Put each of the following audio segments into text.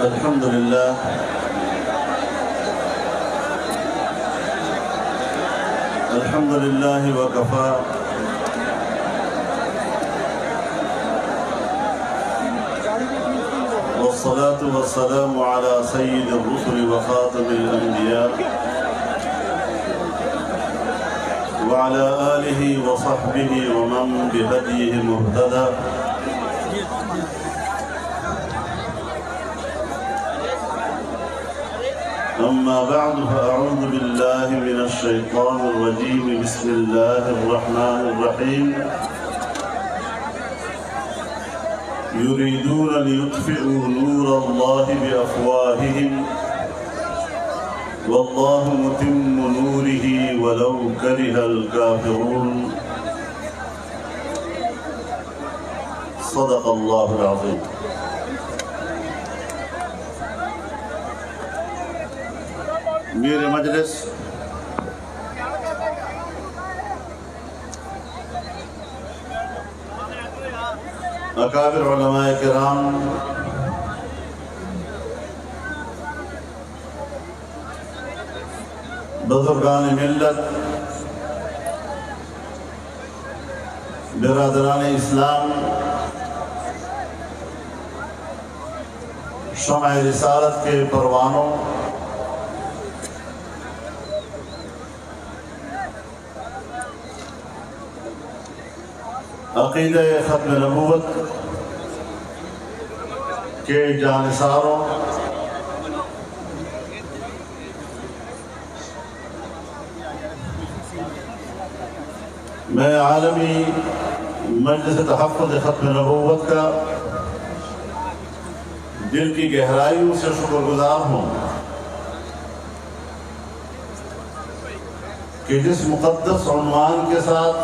الحمد لله الحمد لله وكفى والصلاة والسلام على سيد الرسل وخاتم الأنبياء وعلى آله وصحبه ومن بهديه مهتدى. أما بعد فأعوذ بالله من الشيطان الرجيم. بسم الله الرحمن الرحيم. يريدون ليطفئوا نور الله بأفواههم والله متم نوره ولو كره الكافرون. صدق الله العظيم. میرے مجلس اکابر علماء کرام، بزرگان ملت، برادران اسلام، شمع رسالت کے پروانوں، عقیدہ ختم نبوت کے جانثاروں، میں عالمی مجلس تحفظ ختم نبوت کا دل کی گہرائیوں سے شکر گزار ہوں کہ جس مقدس عنوان کے ساتھ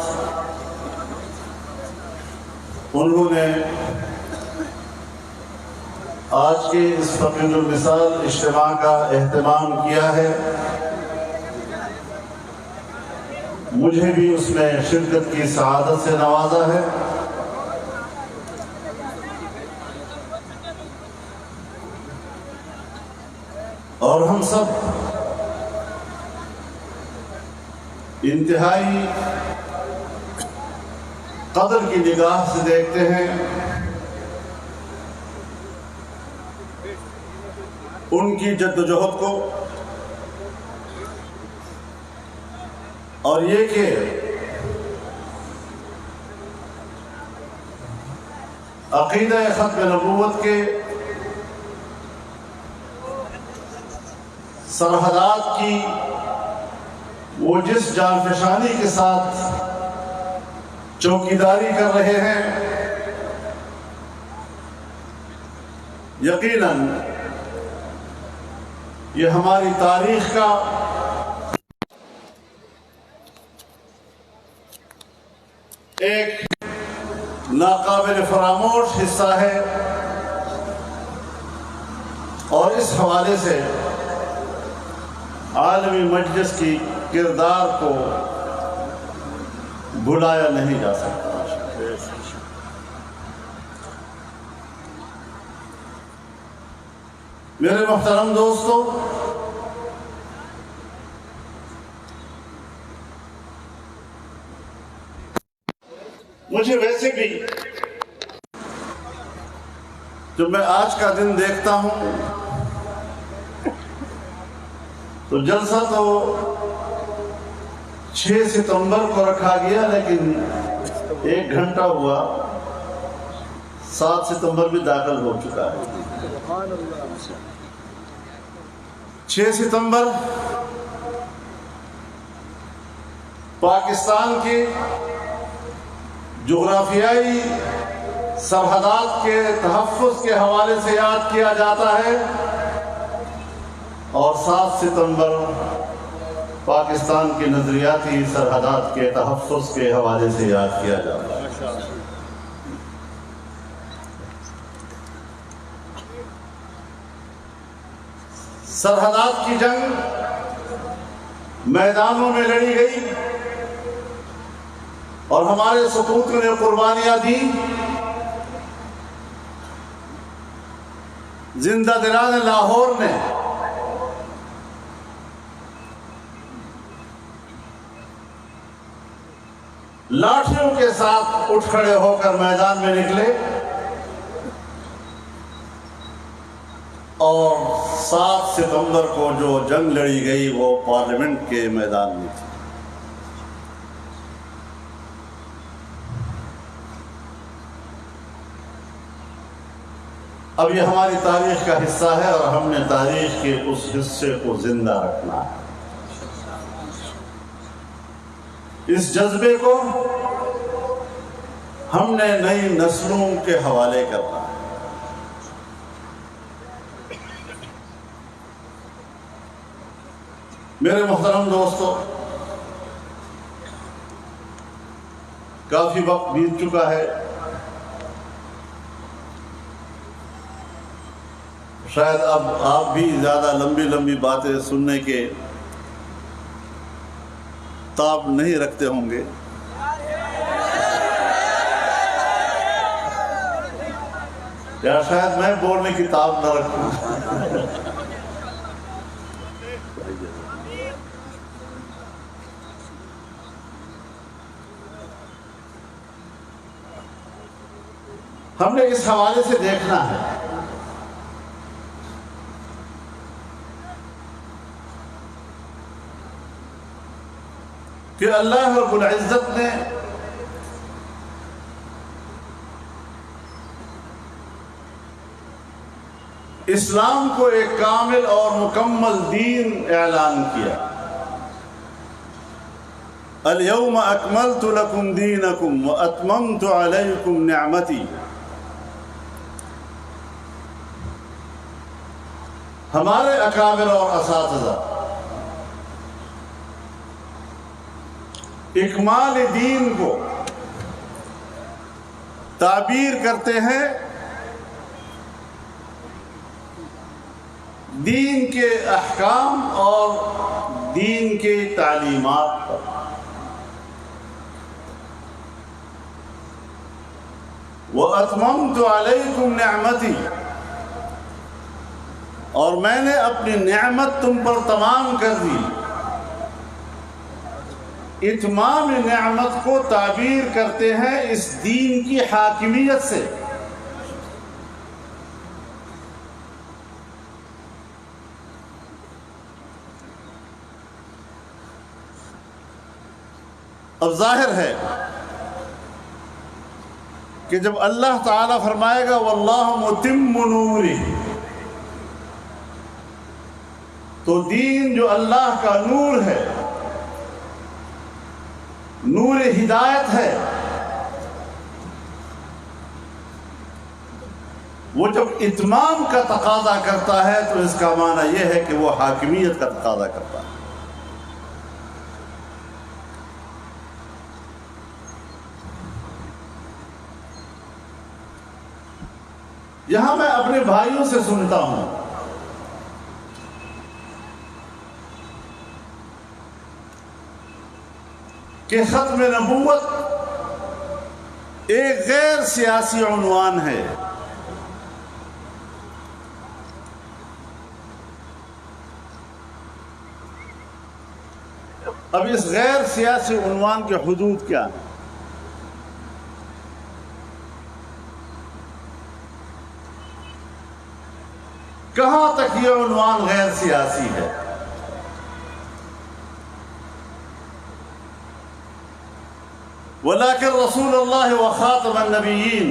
انہوں نے آج کے اس فقیر المثال اجتماع کا اہتمام کیا ہے، مجھے بھی اس میں شرکت کی سعادت سے نوازا ہے۔ اور ہم سب انتہائی قدر کی نگاہ سے دیکھتے ہیں ان کی جدوجہد کو، اور یہ کہ عقیدہ ختم نبوت کے سرحدات کی وہ جس جانفشانی کے ساتھ چوکیداری کر رہے ہیں، یقیناً یہ ہماری تاریخ کا ایک ناقابل فراموش حصہ ہے، اور اس حوالے سے عالمی مجلس کی کردار کو بھلایا نہیں جا سکتا۔ میرے محترم دوستو، مجھے ویسے بھی جب میں آج کا دن دیکھتا ہوں تو جلسہ تو 6 ستمبر کو رکھا گیا، لیکن 1 گھنٹہ ہوا 7 ستمبر بھی داخل ہو چکا ہے۔ 6 ستمبر پاکستان کی جغرافیائی سرحدات کے تحفظ کے حوالے سے یاد کیا جاتا ہے، اور 7 ستمبر پاکستان کی نظریاتی سرحدات کے تحفظ کے حوالے سے یاد کیا جاتا ہے۔ سرحدات کی جنگ میدانوں میں لڑی گئی، اور ہمارے سپوتوں نے قربانیاں دی، زندہ دلان لاہور نے لاٹھیوں کے ساتھ اٹھ کھڑے ہو کر میدان میں نکلے اور 7 ستمبر کو جو جنگ لڑی گئی وہ پارلیمنٹ کے میدان میں تھی۔ اب یہ ہماری تاریخ کا حصہ ہے اور ہم نے تاریخ کے اس حصے کو زندہ رکھنا ہے۔ اس جذبے کو ہم نے نئی نسلوں کے حوالے کرنا ہے۔ میرے محترم دوستو، کافی وقت بیت چکا ہے، شاید اب آپ بھی زیادہ لمبی لمبی باتیں سننے کے تاب نہیں رکھتے ہوں گے، یا شاید میں بولنے کی تاب نہ رکھوں۔ ہم نے اس حوالے سے دیکھنا ہے کہ اللہ رب العزت نے اسلام کو ایک کامل اور مکمل دین اعلان کیا۔ اليوم اکملت لکم دینکم واتممت علیکم نعمتی۔ ہمارے اکابر اور اساتذہ اکمال دین کو تعبیر کرتے ہیں دین کے احکام اور دین کے تعلیمات پر۔ وَأَتْمَمْتُ عَلَيْكُمْ نِعْمَتِي، اور میں نے اپنی نعمت تم پر تمام کر دی۔ اتمام نعمت کو تعبیر کرتے ہیں اس دین کی حاکمیت سے۔ اب ظاہر ہے کہ جب اللہ تعالیٰ فرمائے گا وَاللَّهُ مُتِمُّ نُورِهِ، تو دین جو اللہ کا نور ہے، نور ہدایت ہے، وہ جب اتمام کا تقاضا کرتا ہے تو اس کا معنی یہ ہے کہ وہ حاکمیت کا تقاضا کرتا ہے۔ یہاں میں اپنے بھائیوں سے سنتا ہوں کہ ختم نبوت ایک غیر سیاسی عنوان ہے۔ اب اس غیر سیاسی عنوان کے حدود کیا ہیں؟ کہاں تک یہ عنوان غیر سیاسی ہے؟ وَلَكِنْ رسول اللہ وخاتم النبیین،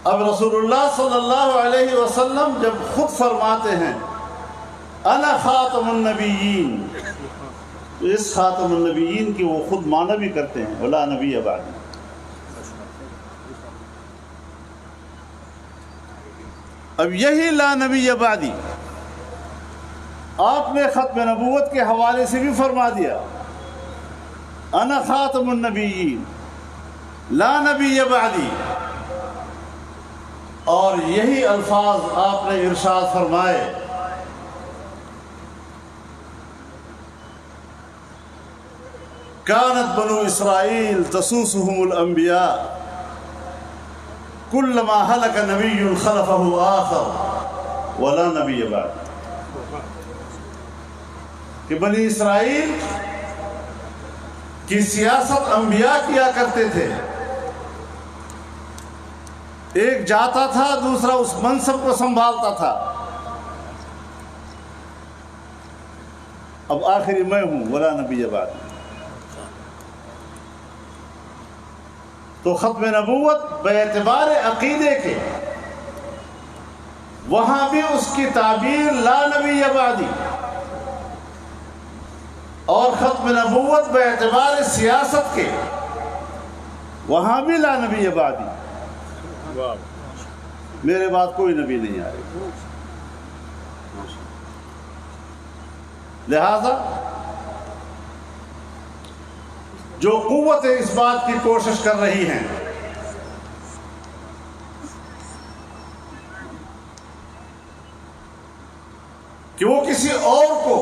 اب رسول اللہ صلی اللہ علیہ وسلم جب خود فرماتے ہیں انا خاتم النبیین، تو اس خاتم النبیین کی وہ خود معنی بھی کرتے ہیں وَلَا نَبِيَّ بَعْدِي۔ اب یہی لا نبی بعدی آپ نے ختم نبوت کے حوالے سے بھی فرما دیا، انا خاتم النبیین لا نبی بعدی، اور یہی الفاظ آپ نے ارشاد فرمائے کانت بنو اسرائیل تسوسهم الانبیاء کلما ہلک نبی خلفہ آخر ولا نبی بعد، کہ بنی اسرائیل کی سیاست انبیاء کیا کرتے تھے، ایک جاتا تھا دوسرا اس منصب کو سنبھالتا تھا، اب آخری میں ہوں ولا نبی بعد۔ تو ختم نبوت باعتبار عقیدے کے وہاں بھی اس کی تعبیر لا نبی بعدی، اور ختم نبوت باعتبار سیاست کے وہاں بھی لا نبی بعدی، میرے بعد کوئی نبی نہیں آئے گا۔ لہذا جو قوت اس بات کی کوشش کر رہی ہیں کہ وہ کسی اور کو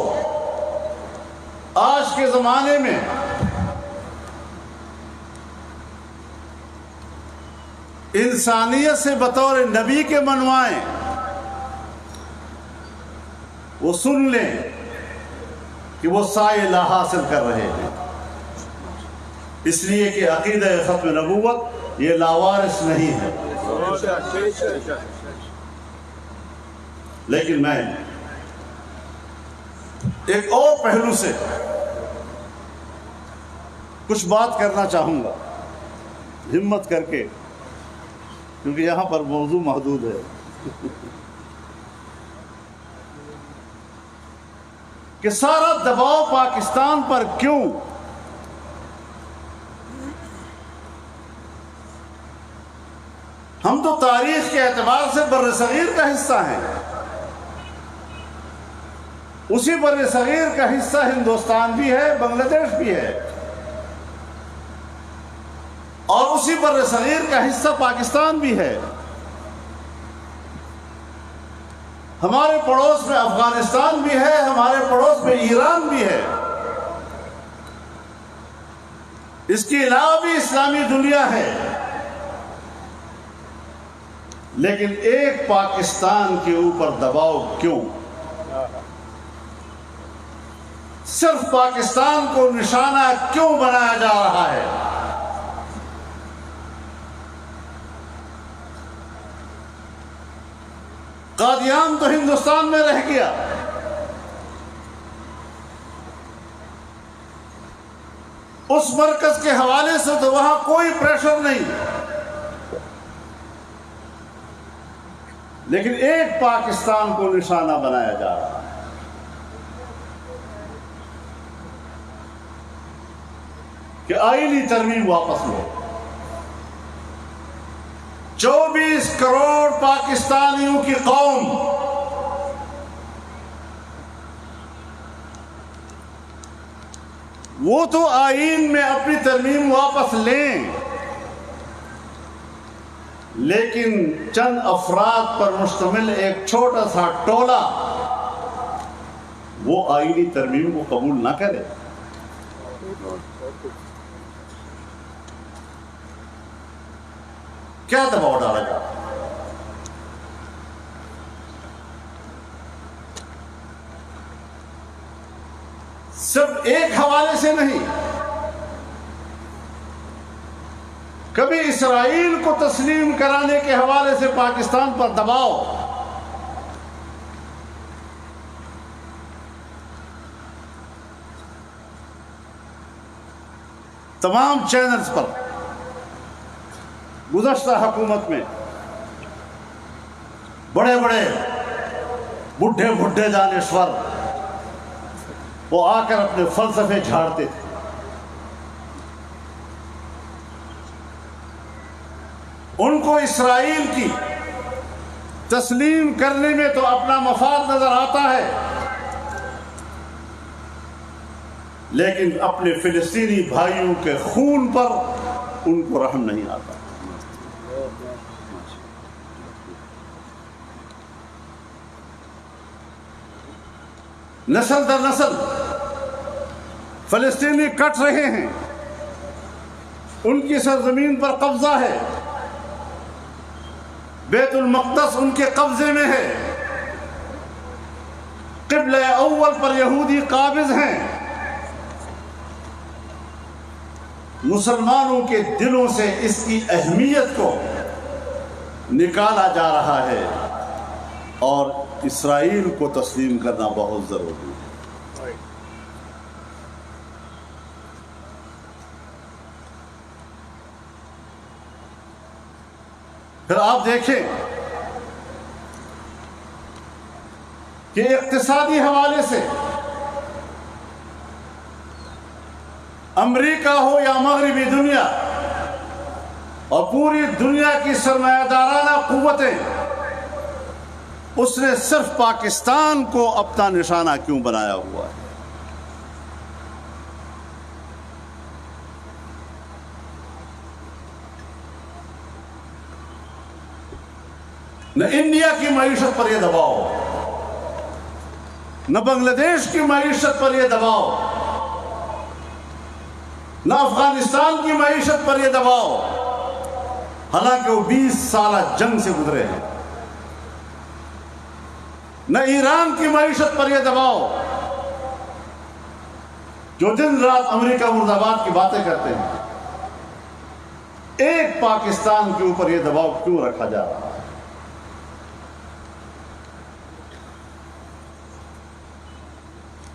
آج کے زمانے میں انسانیت سے بطور نبی کے منوائیں، وہ سن لیں کہ وہ سائے لا حاصل کر رہے ہیں، اس لیے کہ عقیدہ ختم نبوت یہ لاوارث نہیں ہے۔ لیکن میں ایک اور پہلو سے کچھ بات کرنا چاہوں گا، ہمت کر کے، کیونکہ یہاں پر موضوع محدود ہے۔ کہ سارا دباؤ پاکستان پر کیوں؟ ہم تو تاریخ کے اعتبار سے بر صغیر کا حصہ ہیں، اسی بر صغیر کا حصہ ہندوستان بھی ہے، بنگلہ دیش بھی ہے، اور اسی بر صغیر کا حصہ پاکستان بھی ہے۔ ہمارے پڑوس میں افغانستان بھی ہے، ہمارے پڑوس میں ایران بھی ہے، اس کے علاوہ بھی اسلامی دنیا ہے، لیکن ایک پاکستان کے اوپر دباؤ کیوں؟ صرف پاکستان کو نشانہ کیوں بنایا جا رہا ہے؟ قادیان تو ہندوستان میں رہ گیا، اس مرکز کے حوالے سے تو وہاں کوئی پریشر نہیں، لیکن ایک پاکستان کو نشانہ بنایا جا رہا ہے۔ کہ آئینی ترمیم واپس لو، 24 کروڑ پاکستانیوں کی قوم وہ تو آئین میں اپنی ترمیم واپس لیں، لیکن چند افراد پر مشتمل ایک چھوٹا سا ٹولہ وہ آئینی ترمیم کو قبول نہ کرے۔ کیا دباؤ ڈالا گا؟ صرف ایک حوالے سے نہیں، کبھی اسرائیل کو تسلیم کرانے کے حوالے سے پاکستان پر دباؤ، تمام چینلز پر گزشتہ حکومت میں بڑے بڑے بڈھے دانشور وہ آ کر اپنے فلسفے جھاڑتے تھے، ان کو اسرائیل کی تسلیم کرنے میں تو اپنا مفاد نظر آتا ہے، لیکن اپنے فلسطینی بھائیوں کے خون پر ان کو رحم نہیں آتا۔ نسل در نسل فلسطینی کٹ رہے ہیں، ان کی سرزمین پر قبضہ ہے، بیت المقدس ان کے قبضے میں ہے، قبلہ اول پر یہودی قابض ہیں، مسلمانوں کے دلوں سے اس کی اہمیت کو نکالا جا رہا ہے، اور اسرائیل کو تسلیم کرنا بہت ضروری ہے۔ پھر آپ دیکھیں کہ اقتصادی حوالے سے امریکہ ہو یا مغربی دنیا اور پوری دنیا کی سرمایہ دارانہ قوتیں، اس نے صرف پاکستان کو اپنا نشانہ کیوں بنایا ہوا ہے؟ نہ انڈیا کی معیشت پر یہ دباؤ، نہ بنگلہ دیش کی معیشت پر یہ دباؤ، نہ افغانستان کی معیشت پر یہ دباؤ، حالانکہ وہ 20 سالہ جنگ سے گزرے ہیں، نہ ایران کی معیشت پر یہ دباؤ، جو دن رات امریکہ مرد آباد کی باتیں کرتے ہیں۔ ایک پاکستان کے اوپر یہ دباؤ کیوں رکھا جا رہا ہے؟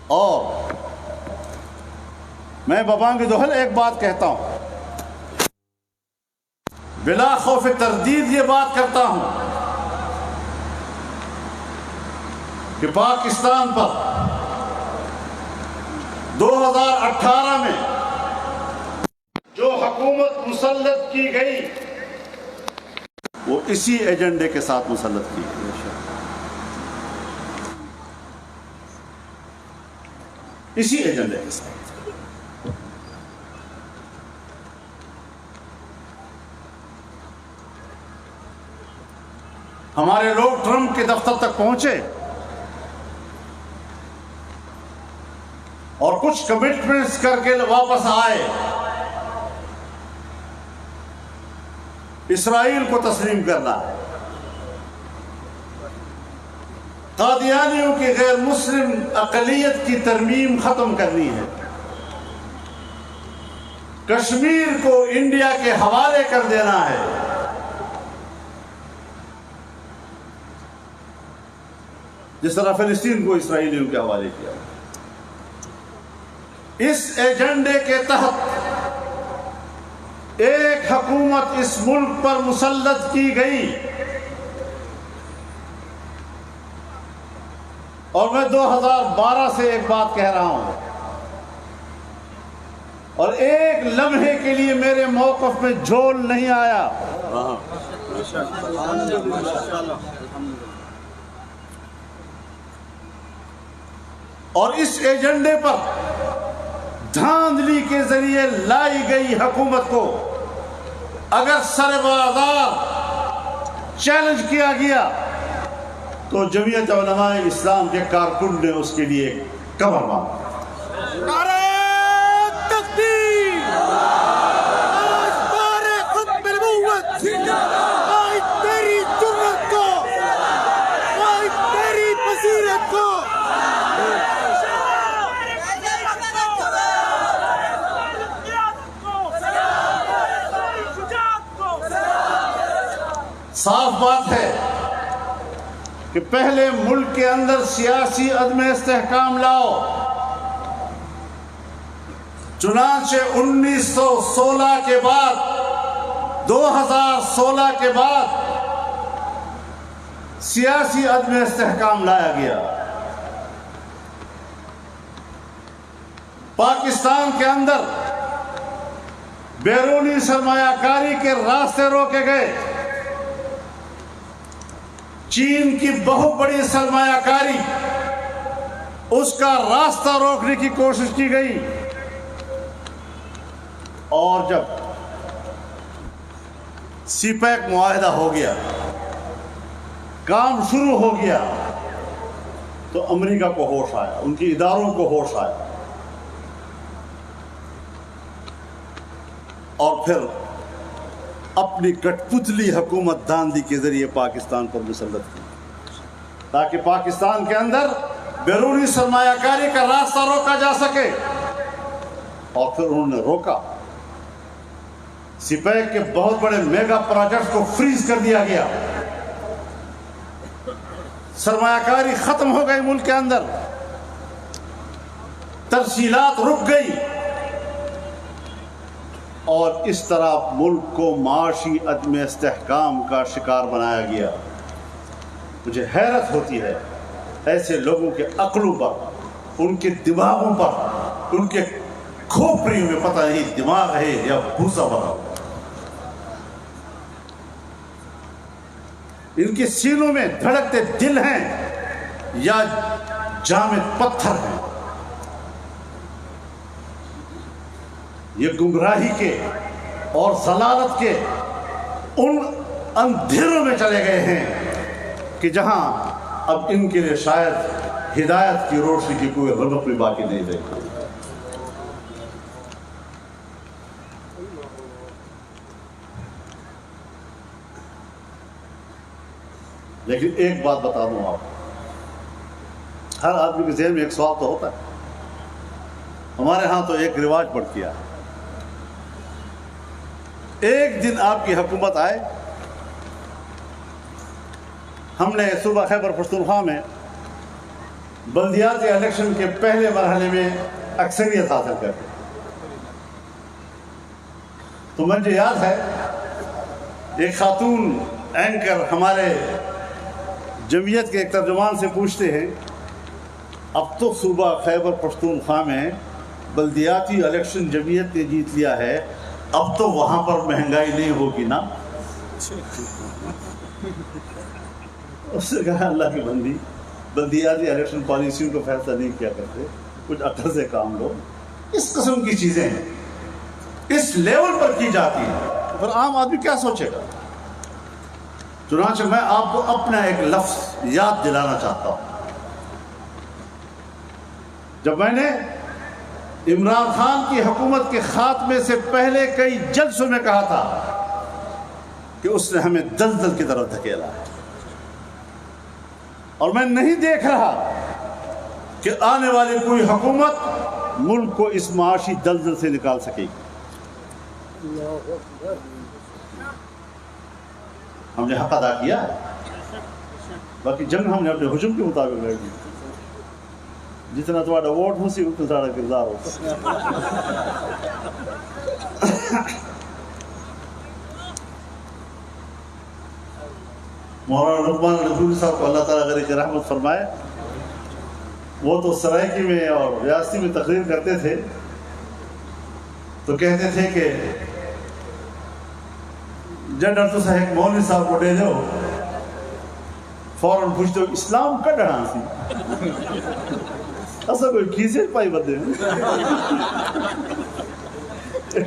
اور میں ببانگ دوحل ایک بات کہتا ہوں، بلا خوف تردید یہ بات کرتا ہوں کہ پاکستان پر 2018 میں جو حکومت مسلط کی گئی وہ اسی ایجنڈے کے ساتھ مسلط کی گئی، اسی ایجنڈے کے ساتھ۔ ہمارے لوگ ٹرمپ کے دفتر تک پہنچے اور کچھ کمٹمنٹس کر کے واپس آئے، اسرائیل کو تسلیم کرنا، قادیانیوں کی غیر مسلم اقلیت کی ترمیم ختم کرنی ہے، کشمیر کو انڈیا کے حوالے کر دینا ہے، جس طرح فلسطین کو اسرائیلیوں کے حوالے کیا۔ اس ایجنڈے کے تحت ایک حکومت اس ملک پر مسلط کی گئی، اور میں 2012 سے ایک بات کہہ رہا ہوں، اور ایک لمحے کے لیے میرے موقف میں جھول نہیں آیا۔ اور اس ایجنڈے پر دھاندلی کے ذریعے لائی گئی حکومت کو اگر سر بازار چیلنج کیا گیا تو جمعیت علماء اسلام کے کارکن نے اس کے لیے کمر باندھا۔ نعرہ تکبیر! آج بار ختم نبوت! آج تیری جرأت کو! آج تیری بصیرت کو! صاف بات ہے کہ پہلے ملک کے اندر سیاسی عدم استحکام لاؤ، چنانچہ 1916 کے بعد 2016 کے بعد سیاسی عدم استحکام لایا گیا۔ پاکستان کے اندر بیرونی سرمایہ کاری کے راستے روکے گئے، چین کی بہت بڑی سرمایہ کاری، اس کا راستہ روکنے کی کوشش کی گئی، اور جب سی پیک معاہدہ ہو گیا، کام شروع ہو گیا، تو امریکہ کو ہوش آیا، ان کی اداروں کو ہوش آیا، اور پھر اپنی کٹ پتلی حکومت داندی کے ذریعے پاکستان پر مسلط کی تاکہ پاکستان کے اندر بیرونی سرمایہ کاری کا راستہ روکا جا سکے، اور پھر انہوں نے روکا۔ سپیک کے بہت بڑے میگا پروجیکٹ کو فریز کر دیا گیا، سرمایہ کاری ختم ہو گئی ملک کے اندر، ترسیلات رک گئی، اور اس طرح ملک کو معاشی عدم استحکام کا شکار بنایا گیا۔ مجھے حیرت ہوتی ہے ایسے لوگوں کے عقلوں پر، ان کے دماغوں پر، ان کے کھوپڑیوں میں پتہ نہیں دماغ ہے یا بھوسا بھرا ہوا، ان کے سینوں میں دھڑکتے دل ہیں یا جامد پتھر ہیں۔ یہ گمراہی کے اور ضلالت کے ان اندھیروں میں چلے گئے ہیں کہ جہاں اب ان کے لیے شاید ہدایت کی روشنی کی کوئی رغبت بھی باقی نہیں رہی۔ لیکن ایک بات بتا دوں آپ، ہر آدمی کے ذہن میں ایک سوال تو ہوتا ہے۔ ہمارے ہاں تو ایک رواج پڑ کیا، ایک دن آپ کی حکومت آئے، ہم نے صوبہ خیبر پختونخوا میں بلدیاتی الیکشن کے پہلے مرحلے میں اکثریت حاصل کر دی، تو مجھے یاد ہے ایک خاتون اینکر ہمارے جمعیت کے ایک ترجمان سے پوچھتے ہیں، اب تو صوبہ خیبر پختونخوا میں بلدیاتی الیکشن جمعیت نے جیت لیا ہے، اب تو وہاں پر مہنگائی نہیں ہوگی نا؟ اس نے کہا اللہ کی بندی، بلدیاتی الیکشن پالیسیوں کو فیصلہ نہیں کیا کرتے، کچھ عقل سے کام لو۔ اس قسم کی چیزیں اس لیول پر کی جاتی ہیں، پھر عام آدمی کیا سوچے گا؟ چنانچہ میں آپ کو اپنا ایک لفظ یاد دلانا چاہتا ہوں۔ جب میں نے عمران خان کی حکومت کے خاتمے سے پہلے کئی جلسوں میں کہا تھا کہ اس نے ہمیں دلدل کی طرف دھکیلا ہے، اور میں نہیں دیکھ رہا کہ آنے والی کوئی حکومت ملک کو اس معاشی دلدل سے نکال سکے گی۔ ہم نے حق ادا کیا ہے، باقی جنگ ہم نے اپنے حجم کے مطابق لڑ دی۔ جتنا تمہارا ووٹ ہو سی اتنا تمہارا کردار ہو۔ مولانا لقمان الغفوری صاحب کو اللہ تعالیٰ غریق رحمت فرمائے، وہ تو سرائکی میں اور ریاستی میں تقریر کرتے تھے تو کہتے تھے کہ جنرل تو صاحب مولوی صاحب کو دے دو، فوراً پوچھتے ہو اسلام کا ڈڑھا سی ایسا کوئی کھیسے پائی بدے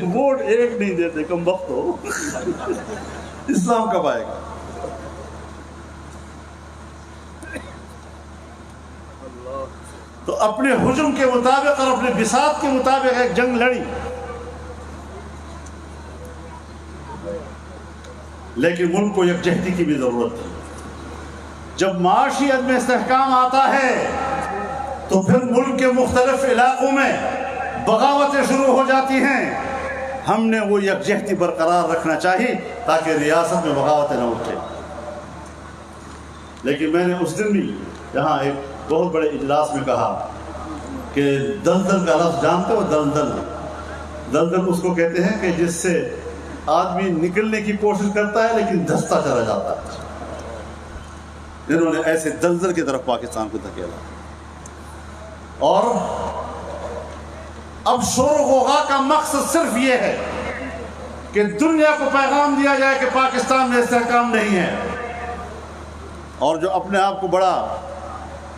ووٹ ایک نہیں دیتے، کم وقت ہو، اسلام کب آئے گا؟ تو اپنے حجم کے مطابق اور اپنے بساط کے مطابق ایک جنگ لڑی، لیکن ملک کو یکجہتی کی بھی ضرورت ہے۔ جب معاشی عدم استحکام آتا ہے تو پھر ملک کے مختلف علاقوں میں بغاوتیں شروع ہو جاتی ہیں۔ ہم نے وہ یکجہتی برقرار رکھنا چاہیے تاکہ ریاست میں بغاوتیں نہ اٹھے۔ لیکن میں نے اس دن بھی یہاں ایک بہت بڑے اجلاس میں کہا کہ دلدل کا لفظ جانتے ہو؟ دلدل، دلدل اس کو کہتے ہیں کہ جس سے آدمی نکلنے کی کوشش کرتا ہے لیکن دھستا چلا جاتا ہے۔ انہوں نے ایسے دلدل کی طرف پاکستان کو دھکیلا، اور اب شور و غوغا کا مقصد صرف یہ ہے کہ دنیا کو پیغام دیا جائے کہ پاکستان میں استحکام نہیں ہے، اور جو اپنے آپ کو بڑا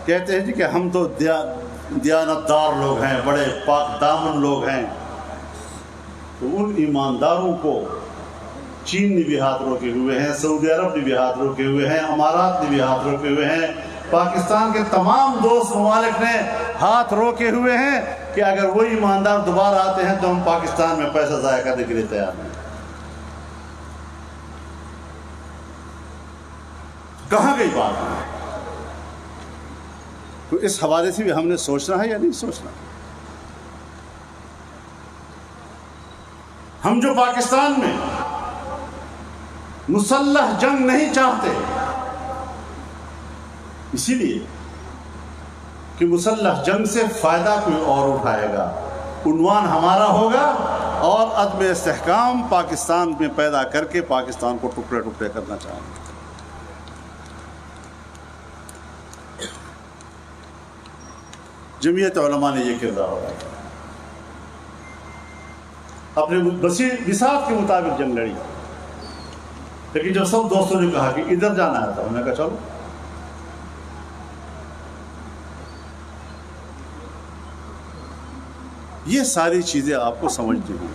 کہتے ہیں جی کہ ہم تو دیانتدار لوگ ہیں، بڑے پاک دامن لوگ ہیں، تو ان ایمانداروں کو چین نے بھی ہاتھ روکے ہوئے ہیں، سعودی عرب نے بھی ہاتھ روکے ہوئے ہیں، امارات نے بھی ہاتھ روکے ہوئے ہیں، پاکستان کے تمام دوست ممالک نے ہاتھ روکے ہوئے ہیں کہ اگر وہ ایماندار دوبارہ آتے ہیں تو ہم پاکستان میں پیسہ ضائع کرنے کے لیے تیار ہیں۔ کہاں گئی بات؟ تو اس حوالے سے بھی ہم نے سوچنا ہے یا نہیں سوچنا؟ ہم جو پاکستان میں مسلح جنگ نہیں چاہتے، اسی لیے کہ مسلح جنگ سے فائدہ کوئی اور اٹھائے گا، عنوان ہمارا ہوگا، اور عدم استحکام پاکستان میں پیدا کر کے پاکستان کو ٹکڑے ٹکڑے کرنا چاہیں گے۔ جمعیت علماء نے یہ کردار ادا کیا، اپنے بساط کے مطابق جنگ لڑی، لیکن جب سب دوستوں نے کہا کہ ادھر جانا ہے تو ہم نے کہا چلو۔ یہ ساری چیزیں آپ کو سمجھنی ہوں۔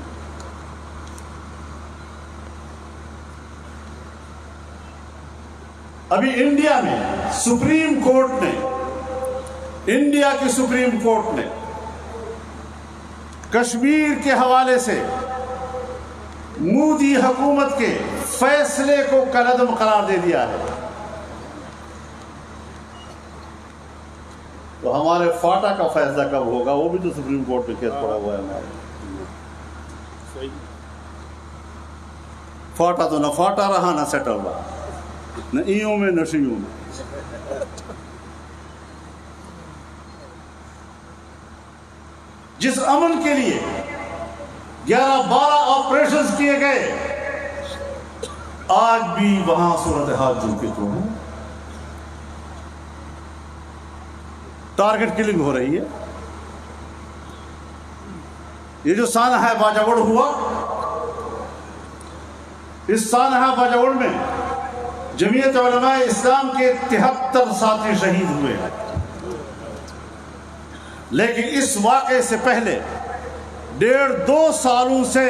ابھی انڈیا میں سپریم کورٹ نے، انڈیا کی سپریم کورٹ نے کشمیر کے حوالے سے مودی حکومت کے فیصلے کو کالعدم قرار دے دیا ہے۔ تو ہمارے فاٹا کا فیصلہ کب ہوگا؟ وہ بھی تو سپریم کورٹ میں کیس پڑا ہوا ہے ہمارا۔ فاٹا تو نہ فاٹا رہا نہ سیٹل رہا، نہ ایوں میں نہ شیوں میں۔ جس امن کے لیے 11-12 آپریشنز کیے گئے، آج بھی وہاں صورتحال جو کہ تو ہے، ٹارگٹ کلنگ ہو رہی ہے۔ یہ جو سانحہ باجوڑ ہوا، اس سانحہ باجوڑ میں جمعیت علماء اسلام کے 73 ساتھی شہید ہوئے ہیں، لیکن اس واقعے سے پہلے 1.5-2 سالوں سے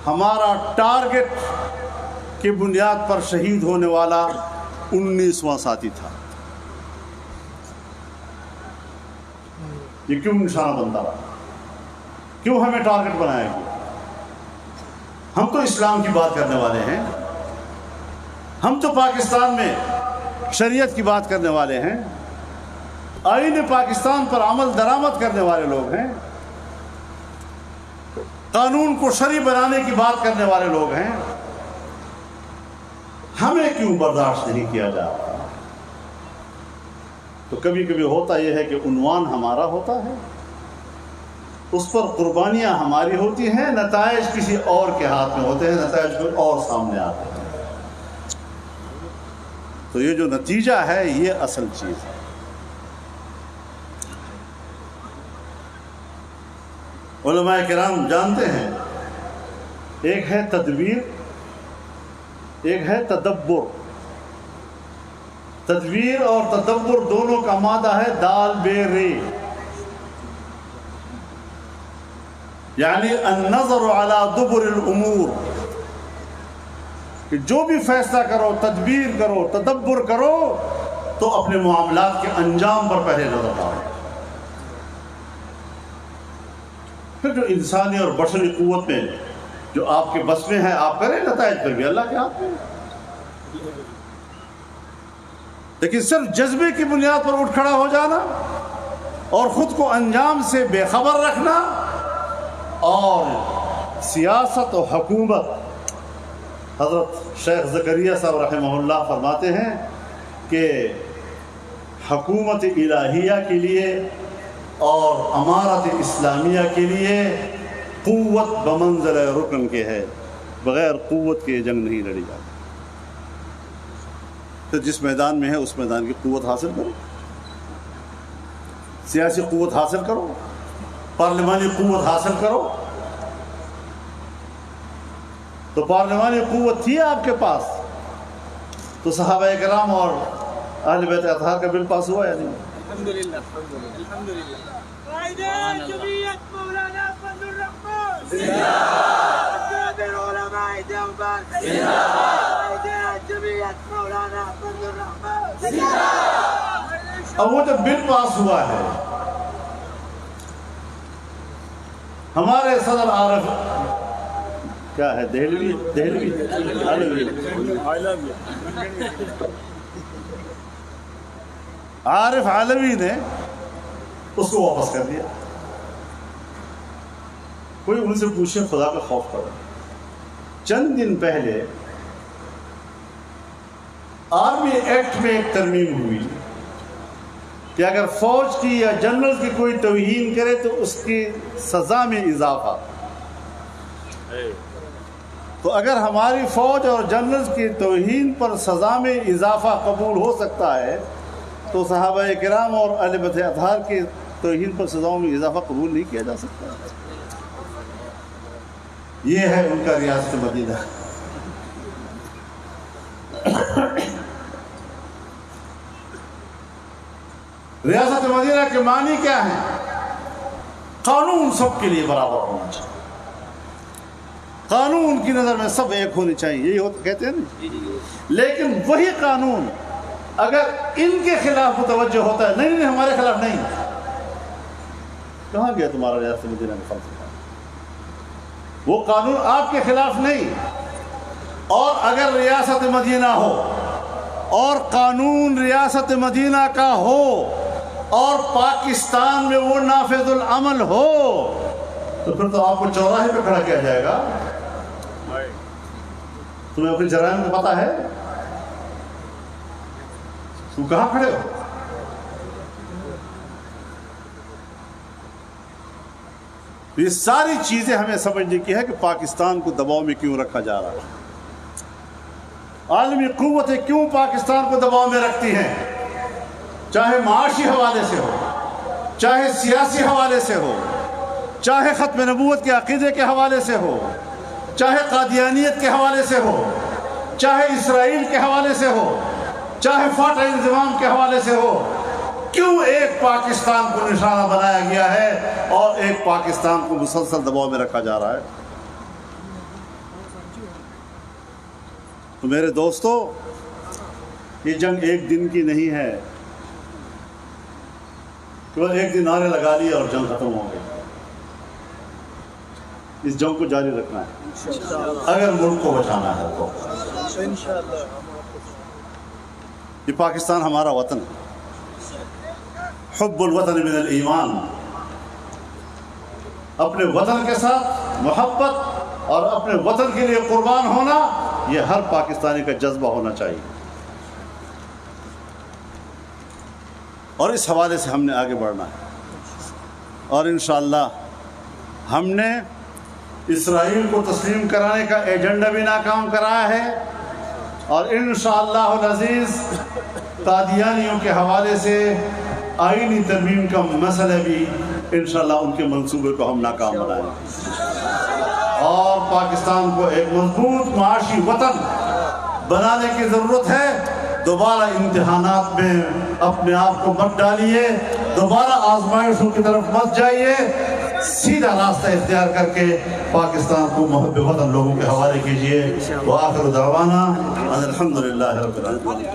ہمارا ٹارگٹ کی بنیاد پر شہید ہونے والا 19واں ساتھی تھا۔ یہ کیوں نشانہ بنتا رہا؟ کیوں ہمیں ٹارگٹ بنایا گیا؟ ہم تو اسلام کی بات کرنے والے ہیں، ہم تو پاکستان میں شریعت کی بات کرنے والے ہیں، آئین پاکستان پر عمل درآمد کرنے والے لوگ ہیں، قانون کو شرعی بنانے کی بات کرنے والے لوگ ہیں۔ ہمیں کیوں برداشت نہیں کیا جاتا؟ تو کبھی کبھی ہوتا یہ ہے کہ عنوان ہمارا ہوتا ہے، اس پر قربانیاں ہماری ہوتی ہیں، نتائج کسی اور کے ہاتھ میں ہوتے ہیں، نتائج کوئی اور سامنے آتے ہیں۔ تو یہ جو نتیجہ ہے یہ اصل چیز ہے۔ علماء کرام جانتے ہیں، ایک ہے تدبیر، ایک ہے تدبر۔ تدبیر اور تدبر دونوں کا مادہ ہے دال بے رے، یعنی النظر علی دبر الامور، کہ جو بھی فیصلہ کرو، تدبیر کرو، تدبر کرو، تو اپنے معاملات کے انجام پر پہلے نظر ڈالو۔ پھر جو انسانی اور بشری قوت میں جو آپ کے بس میں ہے آپ کریں، نتائج پھر بھی اللہ کے ہاتھ میں۔ لیکن صرف جذبے کی بنیاد پر اٹھ کھڑا ہو جانا اور خود کو انجام سے بے خبر رکھنا، اور سیاست و حکومت، حضرت شیخ زکریا صاحب رحمہ اللہ فرماتے ہیں کہ حکومت الہیہ کے لیے اور امارت اسلامیہ کے لیے قوت بمنزل رکن کے ہے، بغیر قوت کے جنگ نہیں لڑی جاتی۔ تو جس میدان میں ہے اس میدان کی قوت حاصل کرو، سیاسی قوت حاصل کرو، پارلیمانی قوت حاصل کرو۔ تو پارلیمانی قوت تھی آپ کے پاس، تو صحابہ کرام اور اہل بیت اطہار کا بل پاس ہوا یا نہیں؟ الحمدللہ الحمدللہ۔ قائد جمعیت مولانا فضل الرحمان زندہ باد، اکابر علماء دیوبند زندہ باد، قائد جمعیت مولانا فضل الرحمان زندہ باد۔ اب وہ جب بل پاس ہوا ہے، ہمارے صدر عارف کیا ہے دہلوی عارف علوی نے اس کو واپس کر دیا. کوئی ان سے پوچھے خدا کا خوف کرو. چند دن پہلے آرمی ایکٹ میں ایک ترمیم ہوئی کہ اگر فوج کی یا جنرل کی کوئی توہین کرے تو اس کی سزا میں اضافہ. تو اگر ہماری فوج اور جنرل کی توہین پر سزا میں اضافہ قبول ہو سکتا ہے تو صحابہ کرام اور اہل بیت اطہار کی توہین پر سزاؤں میں اضافہ قبول نہیں کیا جا سکتا. یہ ہے ان کا ریاست مدینہ. ریاست مدینہ کے معنی کیا ہے؟ قانون سب کے لیے برابر ہونا چاہیے. قانون کی نظر میں سب ایک ہونے چاہیے, یہی کہتے ہیں نا. لیکن وہی قانون اگر ان کے خلاف متوجہ ہوتا ہے, نہیں ہمارے خلاف نہیں, کہاں گیا تمہارا ریاست مدینہ کا فلسفہ؟ وہ قانون آپ کے خلاف نہیں. اور اگر ریاست مدینہ ہو اور قانون ریاست مدینہ کا ہو اور پاکستان میں وہ نافذ العمل ہو تو پھر تو آپ کو چوراہے پہ کھڑا کیا جائے گا. تمہیں اپنے جرائم کو پتا ہے؟ تم کہاں کھڑے ہو؟ یہ ساری چیزیں ہمیں سمجھنے کی ہے کہ پاکستان کو دباؤ میں کیوں رکھا جا رہا ہے. عالمی قوتیں کیوں پاکستان کو دباؤ میں رکھتی ہیں, چاہے معاشی حوالے سے ہو, چاہے سیاسی حوالے سے ہو, چاہے ختم نبوت کے عقیدے کے حوالے سے ہو, چاہے قادیانیت کے حوالے سے ہو, چاہے اسرائیل کے حوالے سے ہو, چاہے فاٹا انضمام کے حوالے سے ہو. کیوں ایک پاکستان کو نشانہ بنایا گیا ہے اور ایک پاکستان کو مسلسل دباؤ میں رکھا جا رہا ہے؟ تو میرے دوستو, یہ جنگ ایک دن کی نہیں ہے کہ بس ایک دن نعرے لگا لیے اور جنگ ختم ہو گئی. اس جنگ کو جاری رکھنا ہے اگر ملک کو بچانا ہے تو. یہ پاکستان ہمارا وطن ہے. حب الوطن من الایمان. اپنے وطن کے ساتھ محبت اور اپنے وطن کے لیے قربان ہونا یہ ہر پاکستانی کا جذبہ ہونا چاہیے. اور اس حوالے سے ہم نے آگے بڑھنا ہے. اور انشاءاللہ ہم نے اسرائیل کو تسلیم کرانے کا ایجنڈا بھی ناکام کرایا ہے, اور انشاءاللہ العزیز قادیانیوں کے حوالے سے آئینی ترمیم کا مسئلہ بھی انشاءاللہ ان کے منصوبے کو ہم ناکام بنائیں گے. اور پاکستان کو ایک مضبوط معاشی وطن بنانے کی ضرورت ہے. دوبارہ امتحانات میں اپنے آپ کو مت ڈالیے, دوبارہ آزمائشوں کی طرف مت جائیے, سیدھا راستہ اختیار کر کے پاکستان کو محب وطن لوگوں کے حوالے کیجیے. وآخر دعوانا ان الحمدللہ رب العالمین.